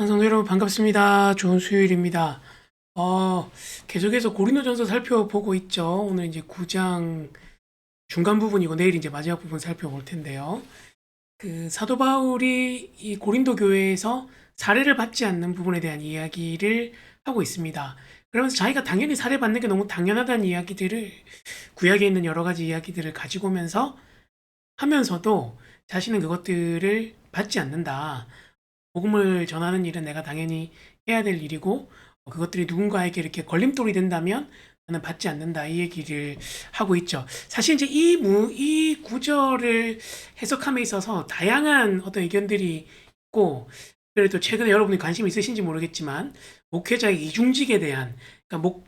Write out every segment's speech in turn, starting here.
성도 여러분 반갑습니다. 좋은 수요일입니다. 계속해서 고린도전서 살펴보고 있죠. 오늘 이제 9장 중간 부분이고 내일 이제 마지막 부분 살펴볼 텐데요. 그 사도 바울이 이 고린도 교회에서 사례를 받지 않는 부분에 대한 이야기를 하고 있습니다. 그러면서 자기가 당연히 사례받는 게 너무 당연하다는 이야기들을 구약에 있는 여러 가지 이야기들을 가지고 오면서 하면서도 자신은 그것들을 받지 않는다. 복음을 전하는 일은 내가 당연히 해야 될 일이고 그것들이 누군가에게 이렇게 걸림돌이 된다면 나는 받지 않는다 이 얘기를 하고 있죠. 사실 이제 이 구절을 해석함에 있어서 다양한 어떤 의견들이 있고 그래도 최근에 여러분이 관심 있으신지 모르겠지만 목회자의 이중직에 대한 그러니까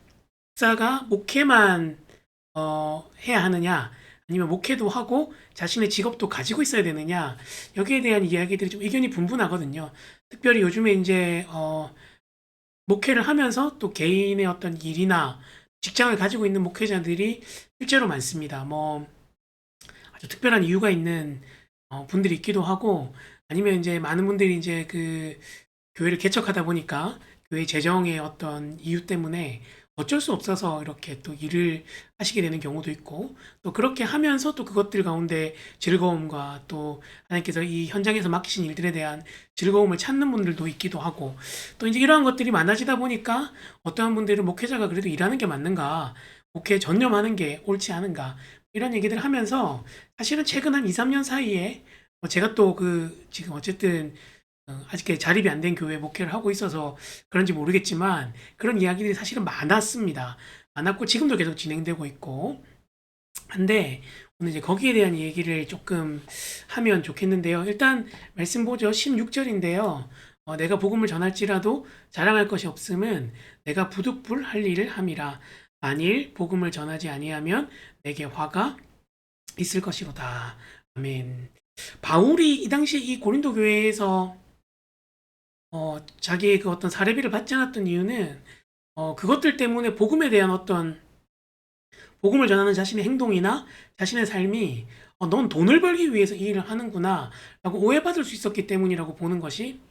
목사가 목회만 해야 하느냐 아니면 목회도 하고 자신의 직업도 가지고 있어야 되느냐 여기에 대한 이야기들이 좀 의견이 분분하거든요. 특별히 요즘에 이제 목회를 하면서 또 개인의 어떤 일이나 직장을 가지고 있는 목회자들이 실제로 많습니다. 뭐 아주 특별한 이유가 있는 분들이 있기도 하고 아니면 이제 많은 분들이 이제 그 교회를 개척하다 보니까 교회 재정의 어떤 이유 때문에 어쩔 수 없어서 이렇게 또 일을 하시게 되는 경우도 있고 또 그렇게 하면서 또 그것들 가운데 즐거움과 또 하나님께서 이 현장에서 맡기신 일들에 대한 즐거움을 찾는 분들도 있기도 하고 또 이제 이러한 것들이 많아지다 보니까 어떠한 분들은 목회자가 그래도 일하는 게 맞는가 목회에 전념하는 게 옳지 않은가 이런 얘기들을 하면서 사실은 최근 한 2, 3년 사이에 제가 또 그 지금 어쨌든 아직 자립이 안 된 교회 목회를 하고 있어서 그런지 모르겠지만 그런 이야기들이 사실은 많았습니다. 많았고 지금도 계속 진행되고 있고 한데 오늘 이제 거기에 대한 얘기를 조금 하면 좋겠는데요. 일단 말씀 보죠. 16절인데요. 내가 복음을 전할지라도 자랑할 것이 없음은 내가 부득불 할 일을 함이라. 만일 복음을 전하지 아니하면 내게 화가 있을 것이로다. 아멘. 바울이 이 당시 이 고린도 교회에서 자기의 그 어떤 사례비를 받지 않았던 이유는 그것들 때문에 복음에 대한 어떤 복음을 전하는 자신의 행동이나 자신의 삶이 넌 돈을 벌기 위해서 이 일을 하는구나 라고 오해받을 수 있었기 때문이라고 보는 것이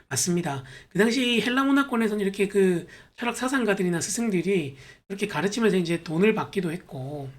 맞습니다. 그 당시 헬라 문화권에서는 이렇게 그 철학 사상가들이나 스승들이 그렇게 가르치면서 이제 돈을 받기도 했고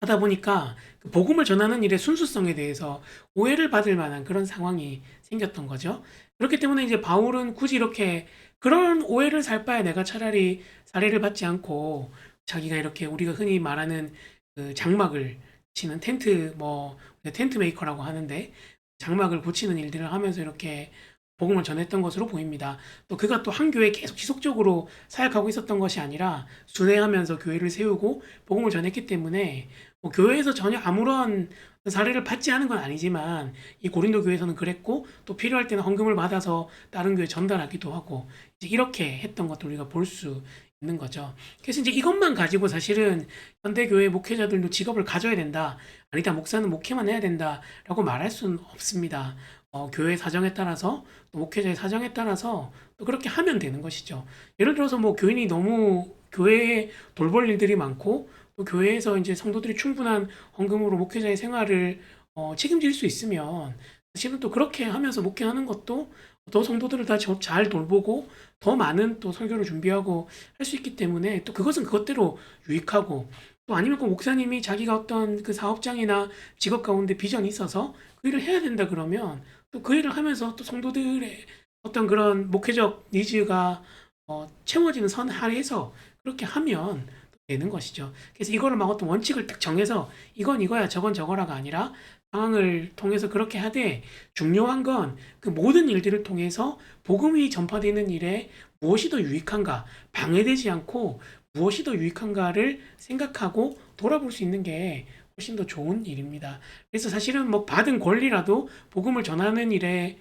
하다 보니까 그 복음을 전하는 일의 순수성에 대해서 오해를 받을 만한 그런 상황이 생겼던 거죠. 그렇기 때문에 이제 바울은 굳이 이렇게 그런 오해를 살 바에 내가 차라리 사례를 받지 않고 자기가 이렇게 우리가 흔히 말하는 그 장막을 치는 텐트 뭐 텐트 메이커라고 하는데 장막을 고치는 일들을 하면서 이렇게 복음을 전했던 것으로 보입니다. 또 그가 또 한 교회에 계속 지속적으로 사역하고 있었던 것이 아니라 순회하면서 교회를 세우고 복음을 전했기 때문에 뭐 교회에서 전혀 아무런 사례를 받지 않은 건 아니지만 이 고린도 교회에서는 그랬고 또 필요할 때는 헌금을 받아서 다른 교회에 전달하기도 하고 이제 이렇게 했던 것도 우리가 볼 수 있는 거죠. 그래서 이제 이것만 가지고 사실은 현대교회 목회자들도 직업을 가져야 된다. 아니다, 목사는 목회만 해야 된다라고 말할 수는 없습니다. 교회 사정에 따라서 또 목회자의 사정에 따라서 또 그렇게 하면 되는 것이죠. 예를 들어서 뭐 교인이 너무 교회에 돌볼 일들이 많고 또 교회에서 이제 성도들이 충분한 헌금으로 목회자의 생활을 책임질 수 있으면 사실은 또 그렇게 하면서 목회하는 것도 더 성도들을 다 잘 돌보고 더 많은 또 설교를 준비하고 할 수 있기 때문에 또 그것은 그것대로 유익하고 또 아니면 그 목사님이 자기가 어떤 그 사업장이나 직업 가운데 비전이 있어서 그 일을 해야 된다 그러면 또 그 일을 하면서 또 성도들의 어떤 그런 목회적 니즈가 채워지는 선 하에서 그렇게 하면 되는 것이죠. 그래서 이거를 막 어떤 원칙을 딱 정해서 이건 이거야 저건 저거라가 아니라 상황을 통해서 그렇게 하되 중요한 건 그 모든 일들을 통해서 복음이 전파되는 일에 무엇이 더 유익한가 방해되지 않고 무엇이 더 유익한가를 생각하고 돌아볼 수 있는 게 훨씬 더 좋은 일입니다. 그래서 사실은 뭐 받은 권리라도 복음을 전하는 일에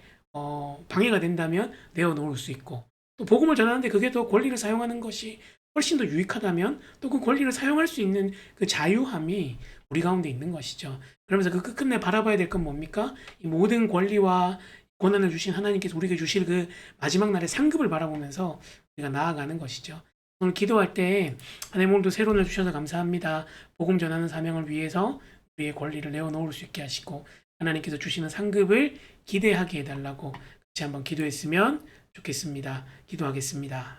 방해가 된다면 내어놓을 수 있고 또 복음을 전하는데 그게 더 권리를 사용하는 것이 훨씬 더 유익하다면 또 그 권리를 사용할 수 있는 그 자유함이 우리 가운데 있는 것이죠. 그러면서 그 끝끝내 바라봐야 될 건 뭡니까? 이 모든 권리와 권한을 주신 하나님께서 우리에게 주실 그 마지막 날의 상급을 바라보면서 우리가 나아가는 것이죠. 오늘 기도할 때 하나님 오늘도 새로운 날 주셔서 감사합니다. 복음 전하는 사명을 위해서 우리의 권리를 내어놓을 수 있게 하시고 하나님께서 주시는 상급을 기대하게 해달라고 같이 한번 기도했으면 좋겠습니다. 기도하겠습니다.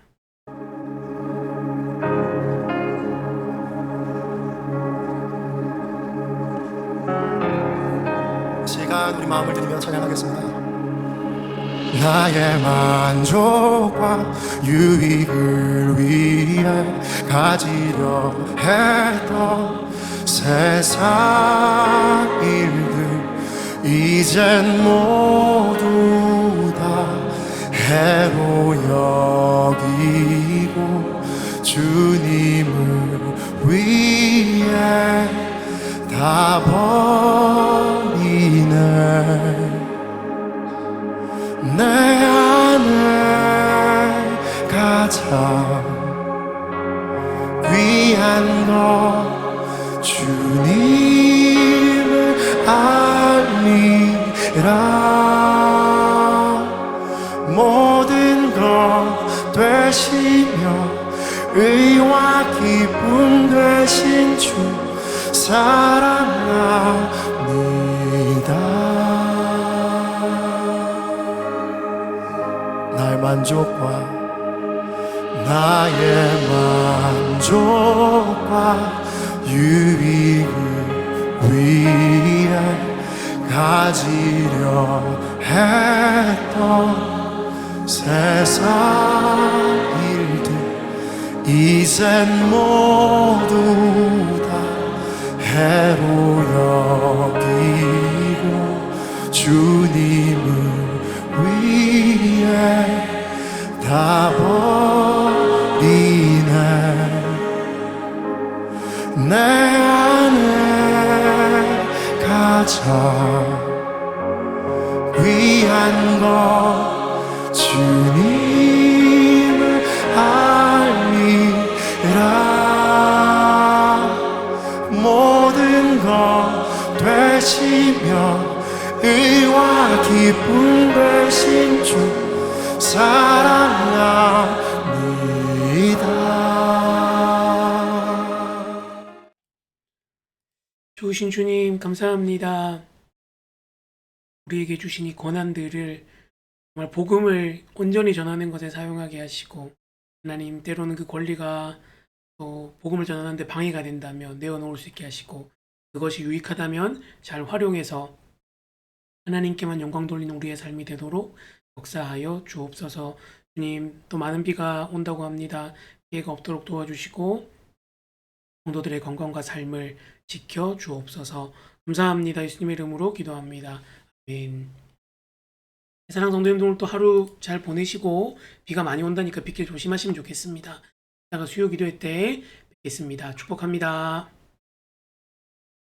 시간 우리 마음을 들이며 찬양하겠습니다. 나의 만족과 유익을 위해 가지려 했던 세상 일들 이젠 모두 다 해로 여기고 주님을 위해 다 버리네. 내 안에 가장 귀한 것 주님을 알리라. 모든 것 되시며 의와 기쁨 되신 주 사랑합니다. 나의 만족과 유익을 위해 가지려 했던 세상 일들 이젠 모두 다 해로 여기고 주님을 위해 다 버리네. 내 안에 가장 귀한 것 주님을 알리라. 모든 것 되시며 의와 기쁨 되신 주 사랑합니다. 좋으신 주님 감사합니다. 우리에게 주신 이 권한들을 정말 복음을 온전히 전하는 것에 사용하게 하시고, 하나님 때로는 그 권리가 또 복음을 전하는데 방해가 된다면 내어놓을 수 있게 하시고, 그것이 유익하다면 잘 활용해서 하나님께만 영광 돌리는 우리의 삶이 되도록 역사하여 주옵소서. 주님, 또 많은 비가 온다고 합니다. 피해가 없도록 도와주시고 성도들의 건강과 삶을 지켜 주옵소서. 감사합니다. 예수님의 이름으로 기도합니다. 아멘. 사랑 성도님들, 오늘 또 하루 잘 보내시고, 비가 많이 온다니까 빗길 조심하시면 좋겠습니다. 이따가 수요 기도회 때 뵙겠습니다. 축복합니다.